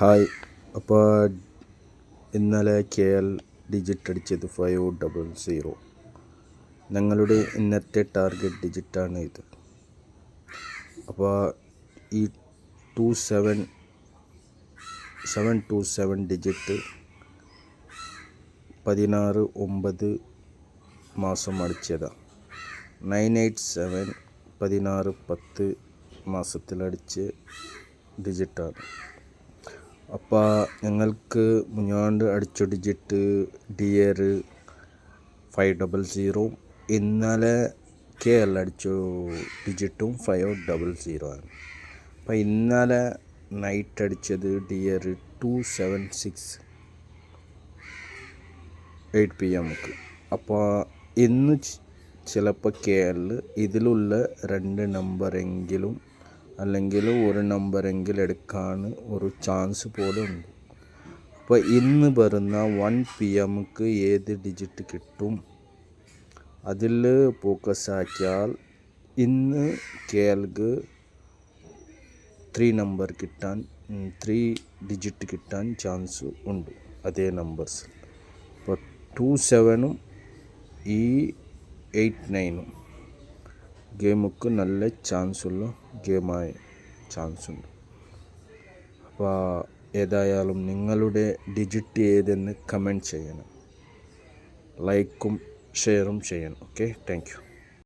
Hi. അപ്പോൾ ഇന്നലെ KL digit അടിച്ചത് 500. ഞങ്ങളുടെ ഇന്നത്തെ ടാർഗറ്റ് ഡിജിറ്റാണ് ഇത്. അപ്പോൾ ഈ 727 ഡിജിറ്റ് 16/9 മാസം അടിച്ചതാണ്. 987 16/10 മാസത്തിലടിച്ച ഡിജിറ്റാണ്. അപ്പോൾ ഞങ്ങൾക്ക് മുന്നാണ്ട് അടിച്ച ഡിജിറ്റ് DR 500. ഇന്നലെ KL അടിച്ച ഡിജിറ്റും 500 ആണ്. അപ്പോൾ ഇന്നലെ നൈറ്റ് അടിച്ചത് DR 276 8 PM. അപ്പോൾ ഇന്ന് ചിലപ്പോൾ KL ഇതിലുള്ള 2 നമ്പറെങ്കിലും അല്ലെങ്കിൽ ഒരു നമ്പറെങ്കിലും എടുക്കാൻ ഒരു ചാൻസ് പോലും ഉണ്ട്. അപ്പോൾ ഇന്ന് വരുന്ന 1 PM ഏത് ഡിജിറ്റ് കിട്ടും അതിൽ ഫോക്കസ് ആക്കിയാൽ ഇന്ന് KLക്ക് 3 ഡിജിറ്റ് കിട്ടാൻ ചാൻസ് ഉണ്ട്. അതേ നമ്പേഴ്സ്. അപ്പോൾ 27 ഈ 89 ഗെയിമുക്ക് നല്ല ചാൻസുള്ള ഗെയിമായ ചാൻസുണ്ട്. അപ്പോൾ ഏതായാലും നിങ്ങളുടെ ഡിജിറ്റ് ഏതെന്ന് കമൻറ്റ് ചെയ്യണം, ലൈക്കും ഷെയറും ചെയ്യണം. Okay, thank you.